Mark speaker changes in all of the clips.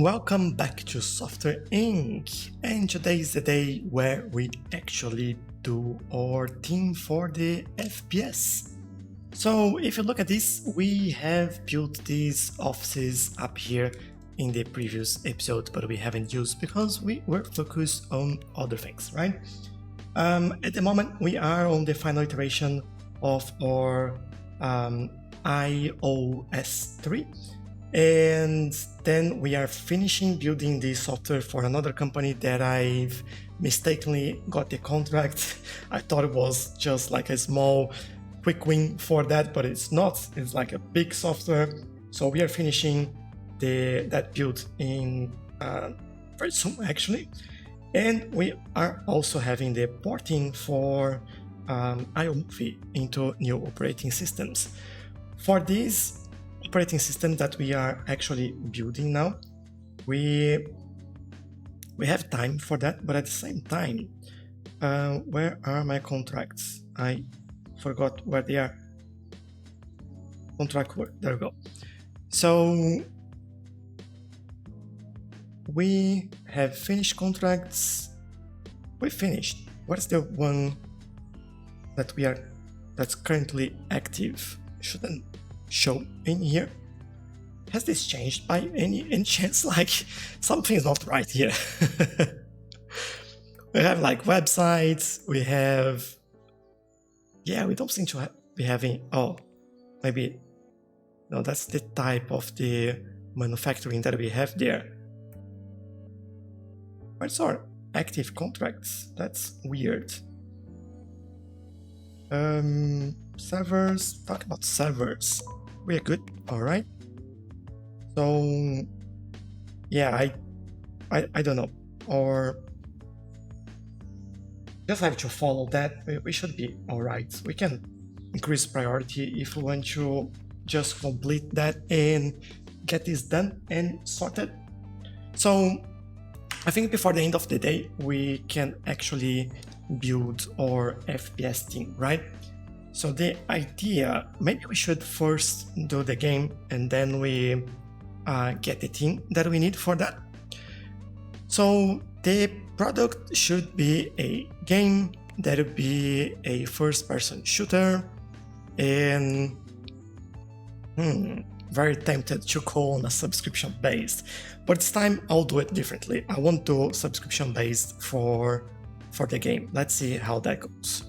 Speaker 1: Welcome back to Software Inc. And today is the day where we actually do our theme for the FPS. So if you look at this, we have built these offices up here in the previous episode, but we haven't used because we were focused on other things, right? At the moment, we are on the final iteration of our iOS 3. And then we are finishing building the software for another company that I've mistakenly got the contract. I thought it was just like a small quick win for that, but it's not. It's like a big software. So we are finishing that build in very soon actually. And we are also having the porting for iMovie into new operating systems. For this operating system that we are actually building now, we have time for that, but at the same time, where are my contracts? I forgot where they are. Contract work, there we go. So we have finished contracts. We finished. What's the one that that's currently active? Shouldn't show in here. Has this changed by any chance? Like something's not right here. We have like websites, we don't seem to be having, maybe, no, that's the type of the manufacturing that we have there. Where's our active contracts? That's weird. Servers, talk about servers. We're good, all right. So yeah, I don't know, or just have to follow that. We should be all right. We can increase priority if we want to just complete that and get this done and sorted. So I think before the end of the day, we can actually build our FPS team, right? So the idea, maybe we should first do the game and then we get the team that we need for that. So the product should be a game that would be a first-person shooter, and very tempted to call on a subscription-based, but this time I'll do it differently. I won't do subscription-based for the game. Let's see how that goes.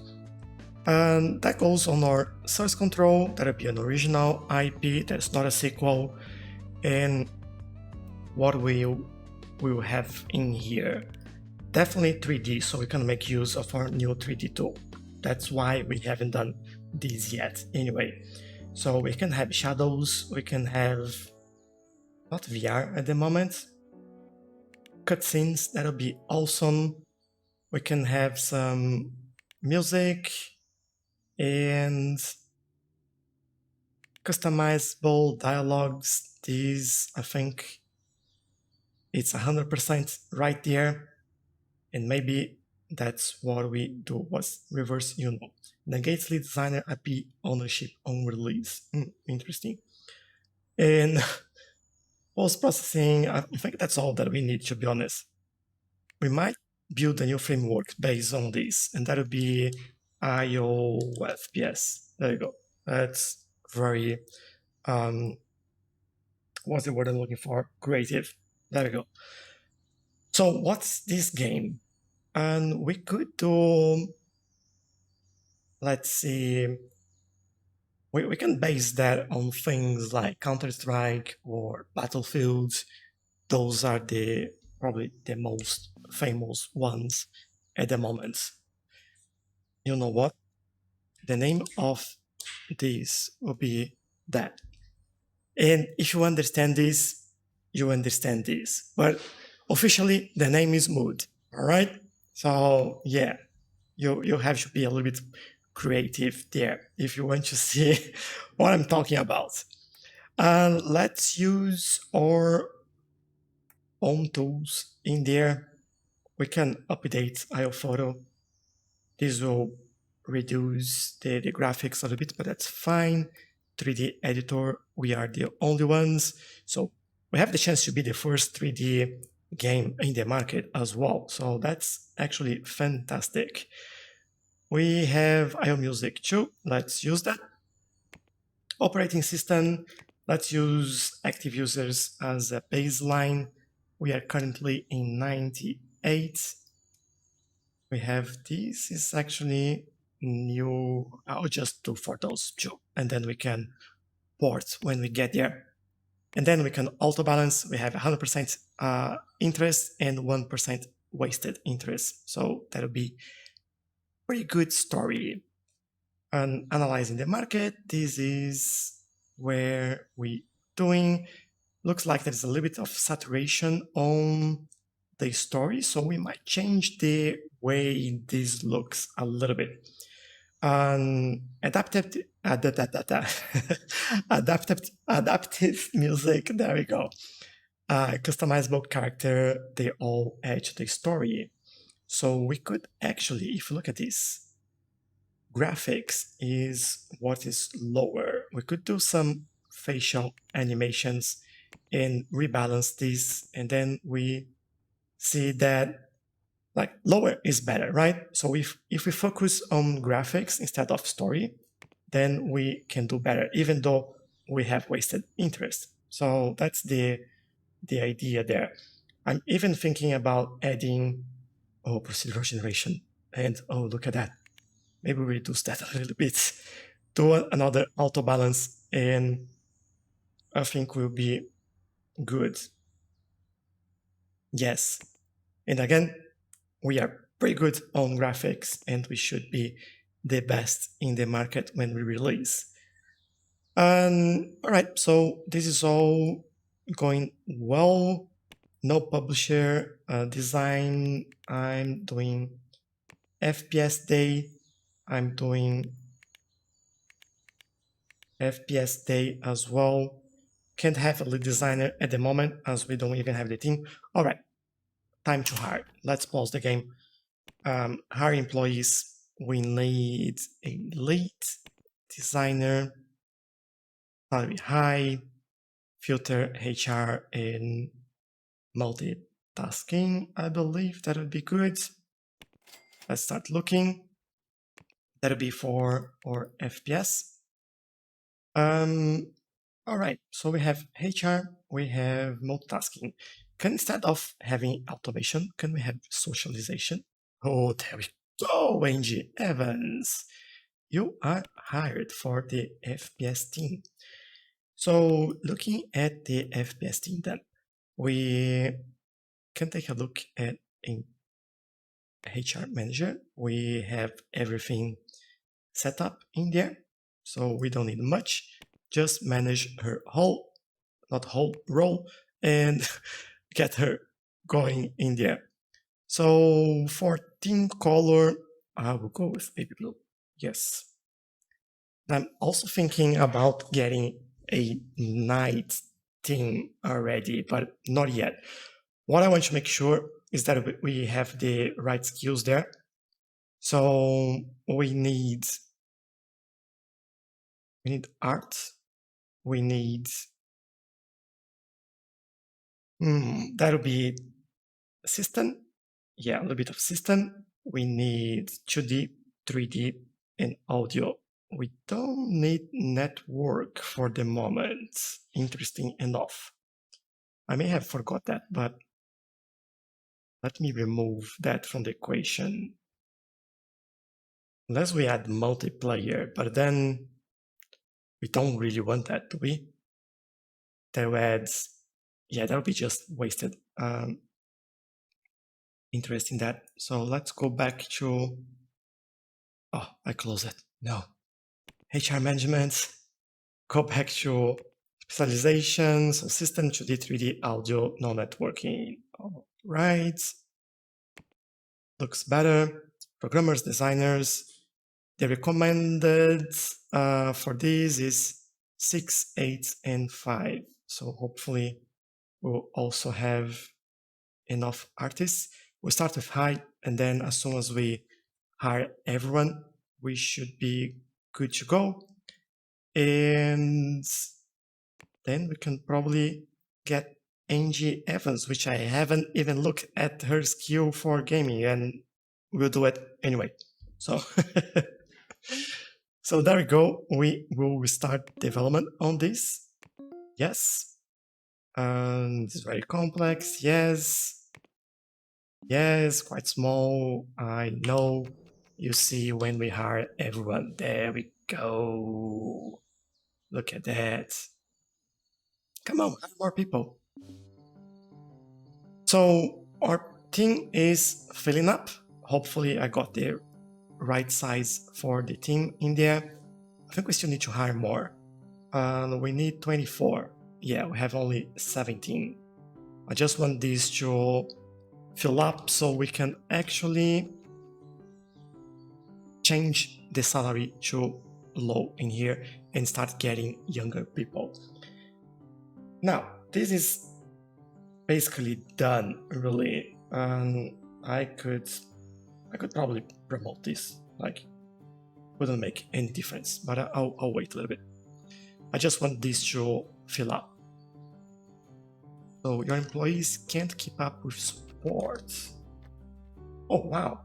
Speaker 1: And that goes on our source control. That'll be an original IP, that's not a sequel. And what we will have in here, definitely 3D, so we can make use of our new 3D tool. That's why we haven't done this yet anyway. So we can have shadows, we can have, not VR at the moment, cutscenes, that'll be awesome. We can have some music and customizable dialogues. These, I think it's 100% right there, and maybe that's what we do was reverse negates lead designer IP ownership on release. Interesting. And post-processing, I think that's all that we need, to be honest. We might build a new framework based on this, and that'll be iOFPS. There you go. That's very, what's the word I'm looking for? Creative. There we go. So what's this game? And we could do, let's see, we can base that on things like Counter-Strike or Battlefield. Those are probably the most famous ones at the moment. You know what? The name of this will be that. And if you understand this, you understand this. But officially, the name is mooD, all right? So yeah, you have to be a little bit creative there if you want to see what I'm talking about. Let's use our own tools in there. We can update iOphoto. This will reduce the graphics a little bit, but that's fine. 3D editor, we are the only ones. So we have the chance to be the first 3D game in the market as well. So that's actually fantastic. We have IO Music too. Let's use that. Operating system, let's use active users as a baseline. We are currently in 98. We have this is actually new. I'll just do for those two, and then we can port when we get there. And then we can auto balance. We have 100% interest and 1% wasted interest. So that'll be pretty good story. And analyzing the market, this is where we doing. Looks like there's a little bit of saturation on the story, so we might change the way this looks a little bit. Adaptive, adaptive music. There we go. Customizable character. They all add to the story. So we could actually, if you look at this, graphics is what is lower. We could do some facial animations and rebalance this, and then we see that like lower is better, right? So if we focus on graphics instead of story, then we can do better, even though we have wasted interest. So that's the idea there. I'm even thinking about adding procedural generation, and look at that. Maybe we reduce that a little bit, do another auto balance, and I think we'll be good. Yes. And again, we are pretty good on graphics, and we should be the best in the market when we release. All right, so this is all going well. No publisher design. I'm doing FPS day. I'm doing FPS day as well. Can't have a lead designer at the moment as we don't even have the team. All right, time to hire. Let's pause the game. Hire employees. We need a lead designer, salary high, filter HR and multitasking. I believe that would be good. Let's start looking. That'll be for our FPS. All right, so we have HR, we have multitasking. Can instead of having automation, can we have socialization? Oh, there we go, Angie Evans. You are hired for the FPS team. So looking at the FPS team then, we can take a look at in HR manager. We have everything set up in there. So we don't need much, just manage her whole role and get her going in there. So for team color, I will go with baby blue. Yes. I'm also thinking about getting a night team already, but not yet. What I want to make sure is that we have the right skills there. So we need art. We need that'll be system. Yeah, a little bit of system. We need 2D, 3D, and audio. We don't need network for the moment. Interesting enough. I may have forgot that, but let me remove that from the equation. Unless we add multiplayer, but then we don't really want that, do we? That adds, yeah, that'll be just wasted interest in that. So let's go back to, oh, I closed it. No. HR management, go back to specialization, so system 2D, 3D, audio, no networking. All right. Looks better. Programmers, designers, the recommended for this is 6, 8, and 5. So hopefully we'll also have enough artists. We start with high, and then as soon as we hire everyone, we should be good to go. And then we can probably get Angie Evans, which I haven't even looked at her skill for gaming, and we'll do it anyway. So, so there we go. We will start development on this. Yes. It's very complex. Yes. Yes, quite small. I know. You see when we hire everyone. There we go. Look at that. Come on, have more people. So our team is filling up. Hopefully I got the right size for the team in there. I think we still need to hire more. We need 24. Yeah, we have only 17. I just want these to fill up so we can actually change the salary to low in here and start getting younger people. Now, this is basically done, really. I could probably promote this, like, wouldn't make any difference, but I'll wait a little bit. I just want this to fill up. So your employees can't keep up with support. Oh, wow.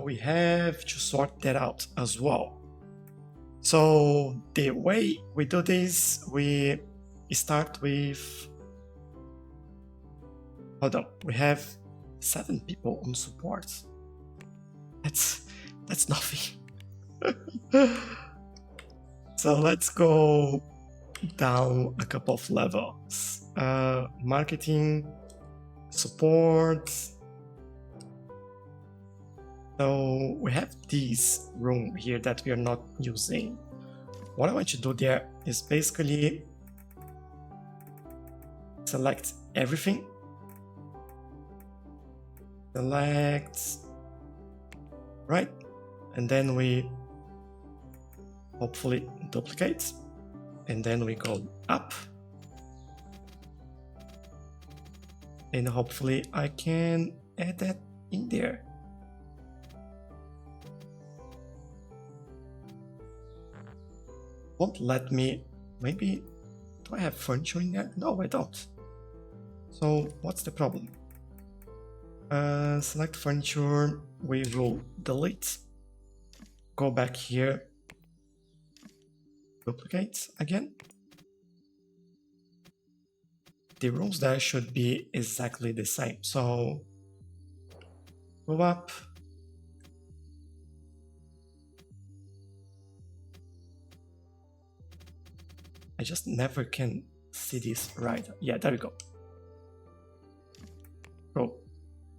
Speaker 1: We have to sort that out as well. So the way we do this, we start with, hold on, we have 7 people on support. That's nothing. So let's go down a couple of levels. Marketing, support. So we have this room here that we are not using. What I want to do there is basically select everything. Select, right? And then we hopefully duplicate. And then we go up. And hopefully I can add that in there. Won't let me, maybe, do I have furniture in there? No, I don't. So what's the problem? Select furniture, we will delete, go back here, duplicate again. The rooms there should be exactly the same. So go up. I just never can see this right. Yeah, there we go. So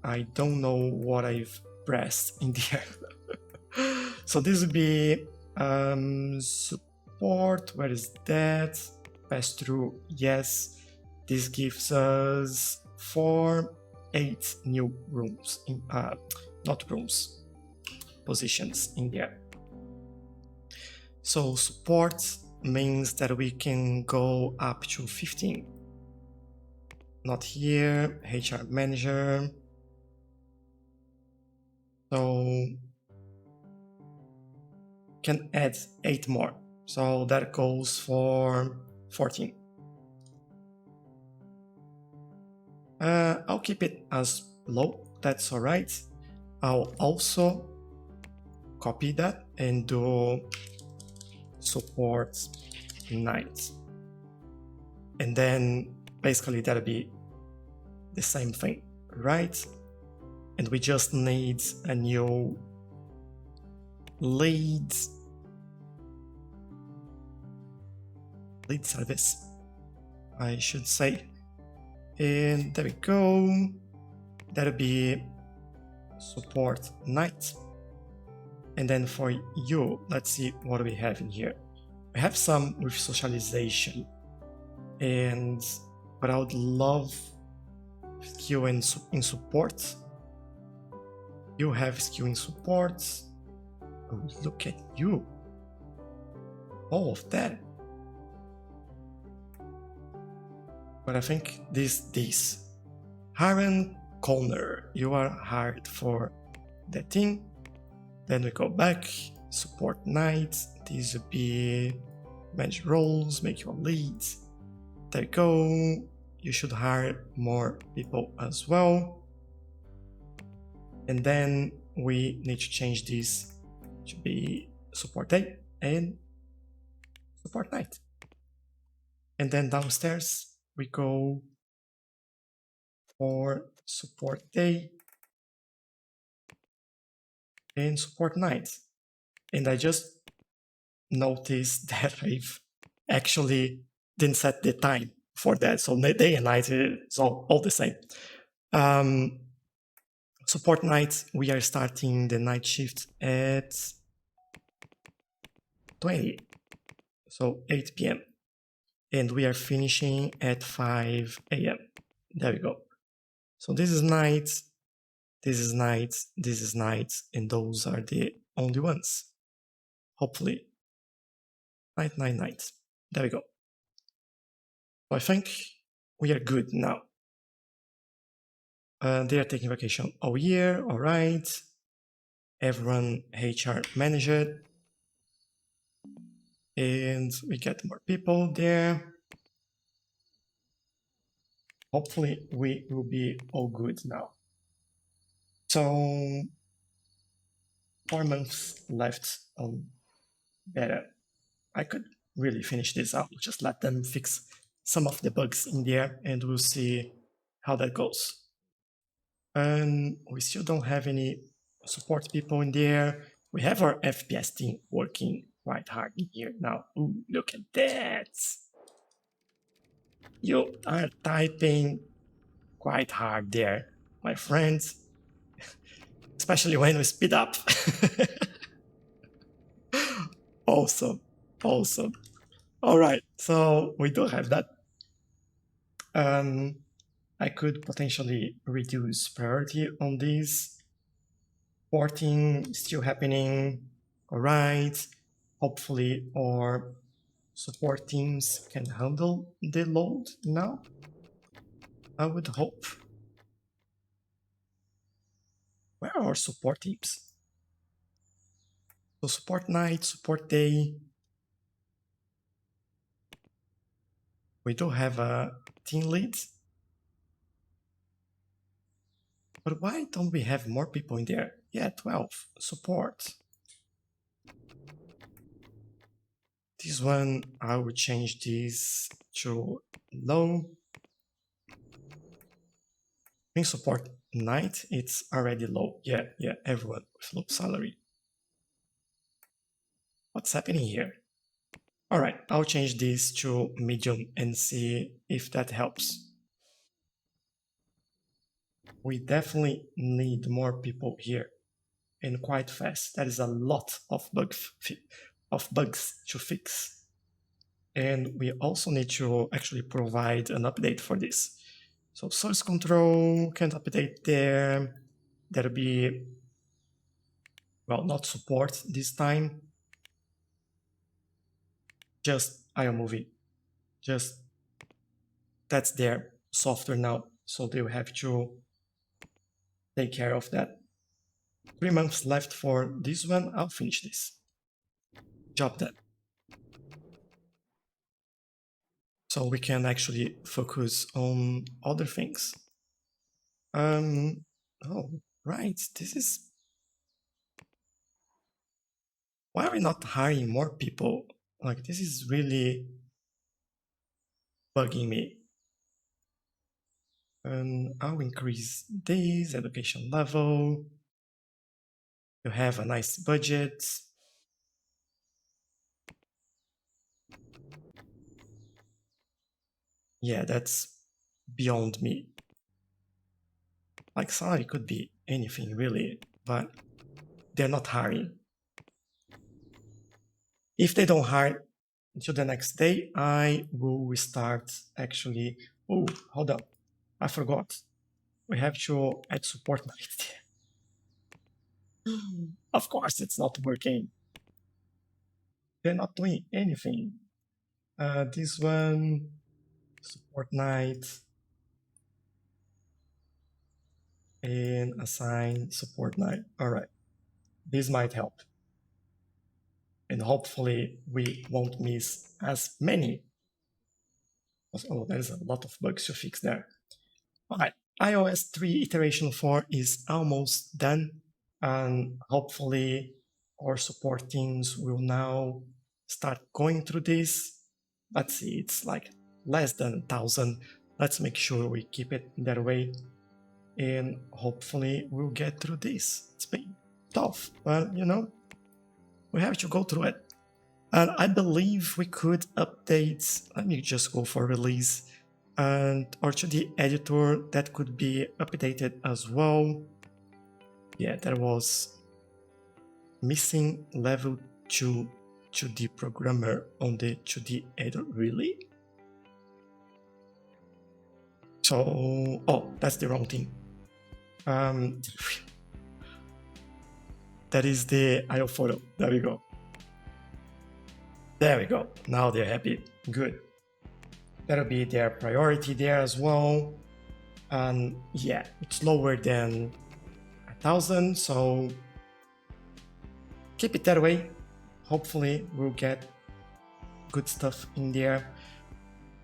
Speaker 1: I don't know what I've pressed in there. So this would be support. Where is that? Pass through. Yes. This gives us 8 new rooms, in, not rooms, positions in there. So support means that we can go up to 15. Not here, HR manager. So can add 8 more. So that goes for 14. I'll keep it as low, that's all right. I'll also copy that and do support night. And then basically that'll be the same thing, right? And we just need a new lead service, I should say. And there we go. That'll be support night. And then for you, let's see what we have in here. We have some with socialization, but I would love skill in support. You have skill in support. Oh, look at you. All of that. But I think this. Hiram Colner, you are hired for that thing. Then we go back, support night. These would be manage roles, make your leads. There you go. You should hire more people as well. And then we need to change this to be support day and support night. And then downstairs we go for support day and support night. And I just noticed that I've actually didn't set the time for that. So day and night is all the same. Support night, we are starting the night shift at 20, so 8 p.m. And we are finishing at 5 a.m. There we go. So this is night, this is night, this is night, and those are the only ones. Hopefully. Night, night, night. There we go. So I think we are good now. They are taking vacation all year, all right. Everyone HR manager. And we get more people there. Hopefully we will be all good now. So 4 months left on beta. I could really finish this out, just let them fix some of the bugs in there and we'll see how that goes. And we still don't have any support people in there. We have our FPS team working quite hard in here now. Ooh, look at that. You are typing quite hard there, my friends, especially when we speed up. Awesome, awesome. All right, so we do have that. I could potentially reduce priority on this. Porting still happening. All right. Hopefully our support teams can handle the load now. I would hope. Where are our support teams? So support night, support day. We do have a team lead. But why don't we have more people in there? Yeah, 12. Support. This one, I will change this to low. In support night, it's already low. Yeah, everyone with low salary. What's happening here? All right, I'll change this to medium and see if that helps. We definitely need more people here and quite fast. That is a lot of bugs to fix. And we also need to actually provide an update for this. So source control can't update there. That'll be, well, not support this time. Just iMovie. Just that's their software now. So they'll have to take care of that. 3 months left for this one. I'll finish this. Job done. So we can actually focus on other things. Oh, right. This is... Why are we not hiring more people? Like, this is really bugging me. I'll increase this education level. You have a nice budget. Yeah, that's beyond me. Like, salary could be anything really, but they're not hiring. If they don't hire until the next day, I will start actually... Oh, hold on. I forgot. We have to add support night. Of course, it's not working. They're not doing anything. This one, support night, and assign support night. All right, this might help. And hopefully we won't miss as many Oh, there's a lot of bugs to fix there. All right, iOS 3 iteration 4 is almost done, and hopefully our support teams will now start going through this. Let's see, it's like less than 1,000. Let's make sure we keep it that way, and hopefully we'll get through this. It's been tough, but you know, we have to go through it. And I believe we could update, let me just go for release, and or to the editor that could be updated as well. Yeah, there was missing level 2 2D programmer on the 2D editor, really? So, oh, that's the wrong thing. That is the IO photo. There we go. There we go. Now they're happy. Good. That'll be their priority there as well. And yeah, it's lower than 1,000, so keep it that way. Hopefully we'll get good stuff in there.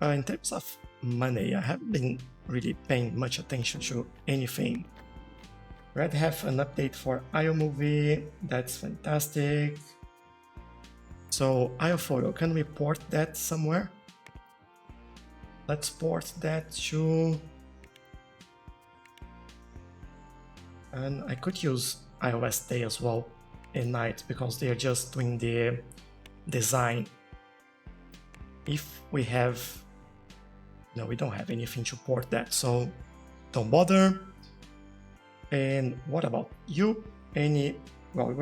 Speaker 1: In terms of money, I haven't been really paying much attention to anything. Red have an update for iMovie. That's fantastic. So iPhoto, can we port that somewhere? Let's port that to, and I could use iOS Day as well and night because they are just doing the design. If we have, no, we don't have anything to port that, so don't bother. And what about you? Any, well,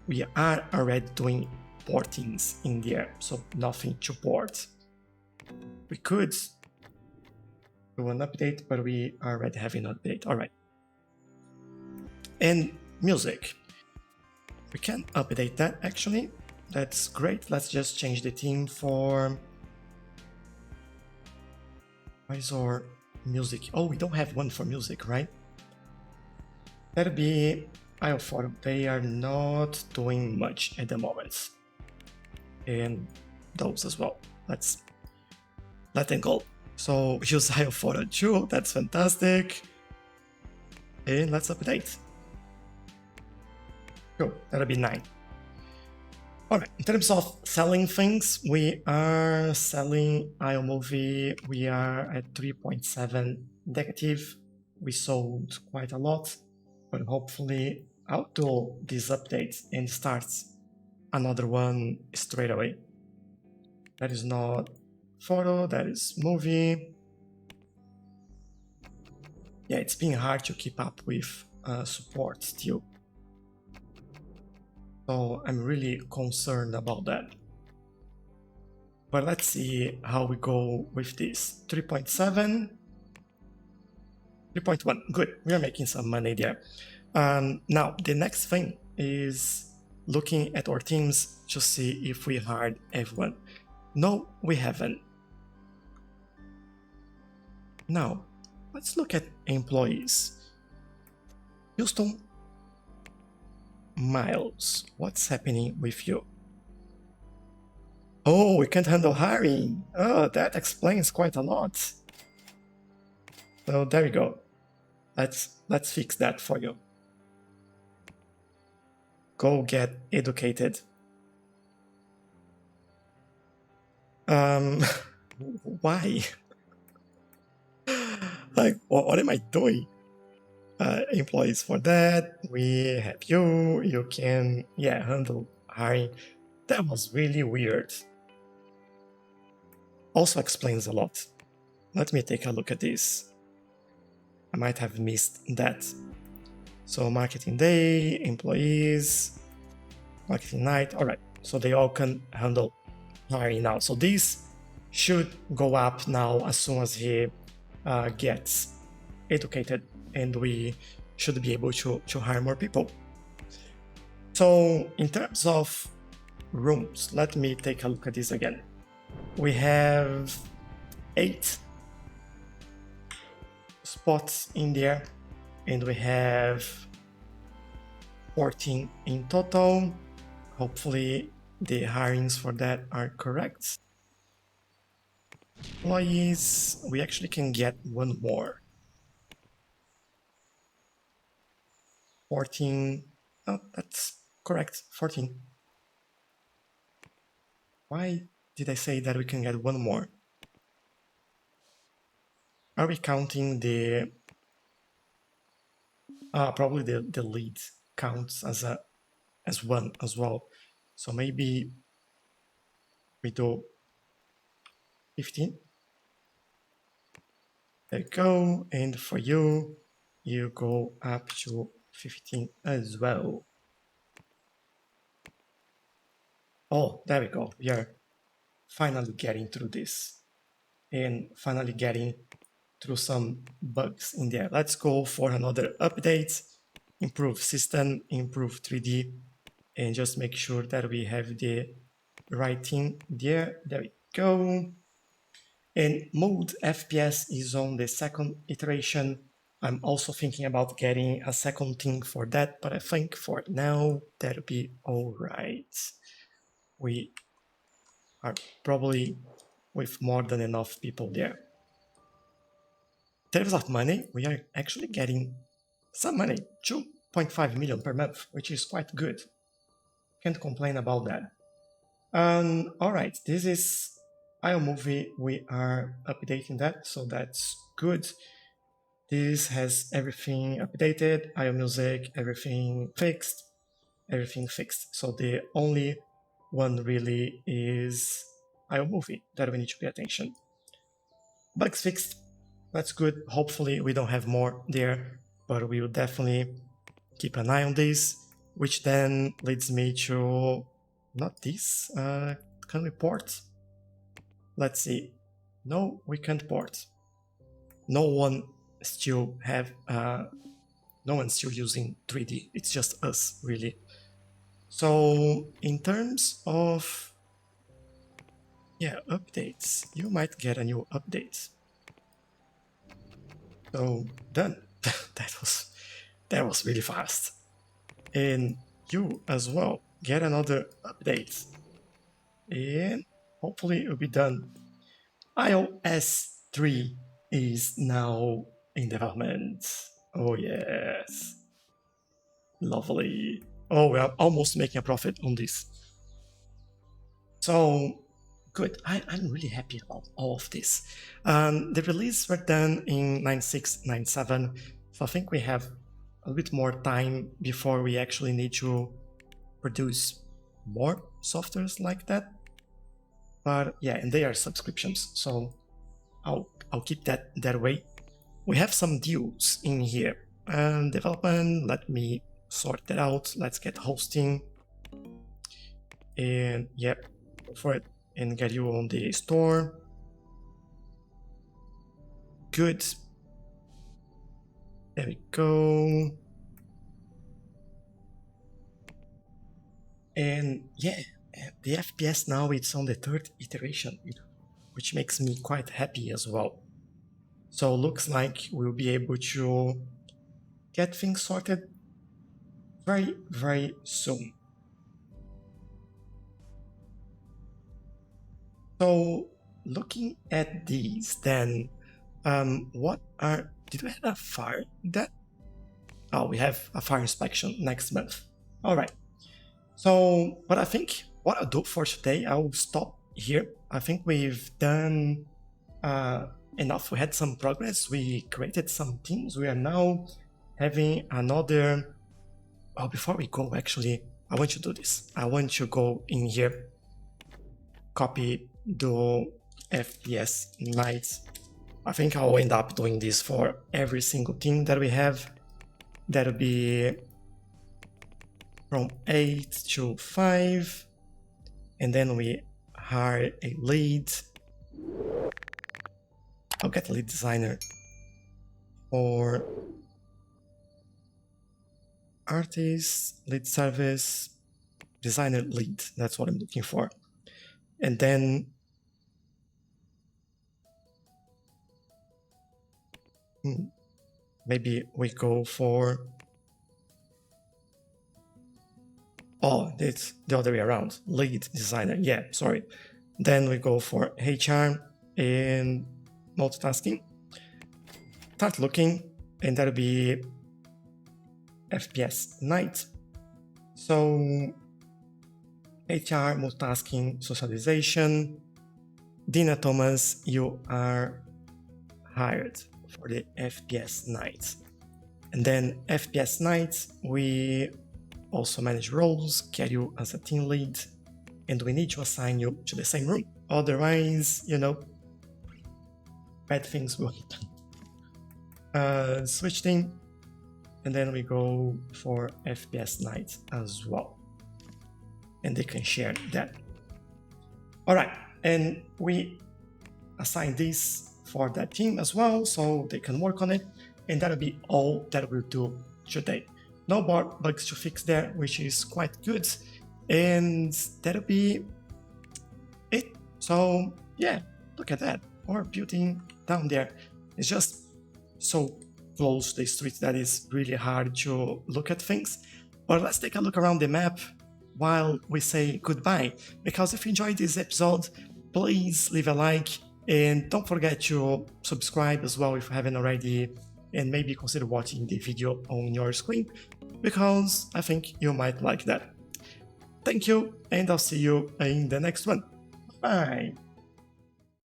Speaker 1: we are already doing portings in there, so nothing to port. We could do an update, but we already have an update. All right. And music. We can update that actually. That's great. Let's just change the theme for. What is our music? Oh, we don't have one for music, right? That'll be iPhoto. They are not doing much at the moment. And those as well. Let's let them go. So use iPhoto too. That's fantastic. And let's update. Cool. That'll be 9. All right. In terms of selling things, we are selling iMovie. We are at 3.7 negative. We sold quite a lot, but hopefully I'll do this update and start another one straight away. That is not photo, that is movie. Yeah, it's been hard to keep up with support still. So I'm really concerned about that. But let's see how we go with this. 3.7, 3.1, good. We are making some money there. Now, the next thing is looking at our teams to see if we hired everyone. No, we haven't. Now, let's look at employees. Houston, Miles, what's happening with you? Oh, we can't handle hiring. Oh, that explains quite a lot. So there you go. Let's fix that for you. Go get educated. Why? Like, what am I doing? Employees for that. We have you. You can, yeah, handle hiring. That was really weird. Also explains a lot. Let me take a look at this. I might have missed that. So marketing day, employees, marketing night. All right. So they all can handle hiring now. So this should go up now as soon as he gets educated, and we should be able to hire more people. So in terms of rooms, let me take a look at this again. We have 8 spots in there, and we have 14 in total. Hopefully the hirings for that are correct. Employees, we actually can get one more. 14. Oh, that's correct. 14. Why did I say that we can get one more? Are we counting the probably the lead counts as one as well. So maybe we do 15. There you go. And for you, you go up to 15 as well. Oh, there we go. We are finally getting through this and finally getting through some bugs in there. Let's go for another update, improve system, improve 3D, and just make sure that we have the right thing there. There we go. And mooD FPS is on the second iteration. I'm also thinking about getting a second thing for that, but I think for now that'll be all right. We are probably with more than enough people there. In terms of money, we are actually getting some money, 2.5 million per month, which is quite good. Can't complain about that. All right, this is iMovie. We are updating that, so that's good. This has everything updated, iMusic, everything fixed. So the only one really is iMovie that we need to pay attention. Bugs fixed, that's good. Hopefully we don't have more there, but we will definitely keep an eye on this, which then leads me to, not this, can we port? Let's see. No, we can't port. No one still have, no one's still using 3D. It's just us, really. So in terms of, yeah, updates, you might get a new update. So done. that was really fast. And you as well get another update. And hopefully it'll be done. iOS 3 is now in development. Oh yes. Lovely. Oh, we are almost making a profit on this. So good. I'm really happy about all of this. The release were done in 9697. So I think we have a bit more time before we actually need to produce more softwares like that. But yeah, and they are subscriptions, so I'll keep that way. We have some deals in here. Development, let me sort that out. Let's get hosting. And yep, go for it and get you on the store. Good. There we go. And yeah, the FPS now it's on the third iteration, which makes me quite happy as well. So looks like we'll be able to get things sorted very, very soon. So looking at these then, did we have a fire that? Oh, we have a fire inspection next month. All right. So, but I think what I'll do for today, I'll stop here. I think we've done enough. We had some progress. We created some teams. We are now having another. Oh, before we go, actually, I want you to do this. I want you to go in here, copy the FPS lights. I think I'll end up doing this for every single team that we have. That'll be from 8 to 5. And then we hire a lead. I'll get a lead designer for artist, lead service, designer lead. That's what I'm looking for. And then maybe we go for, oh, it's the other way around, lead designer. Yeah, sorry. Then we go for HR in multitasking. Start looking, and that'll be FPS night. So HR, multitasking, socialization. Dina Thomas, you are hired for the FPS night. And then FPS night, we also manage roles, get you as a team lead, and we need to assign you to the same room. Otherwise, bad things will happen. Switch team, and then we go for FPS night as well. And they can share that. All right, and we assign this for that team as well, so they can work on it. And that'll be all that we'll do today. No more bugs to fix there, which is quite good. And that'll be it. So yeah, look at that. Our building down there is just so close to the street that is really hard to look at things. But let's take a look around the map while we say goodbye. Because if you enjoyed this episode, please leave a like and don't forget to subscribe as well if you haven't already, and maybe consider watching the video on your screen, because I think you might like that. Thank you, and I'll see you in the next one. Bye!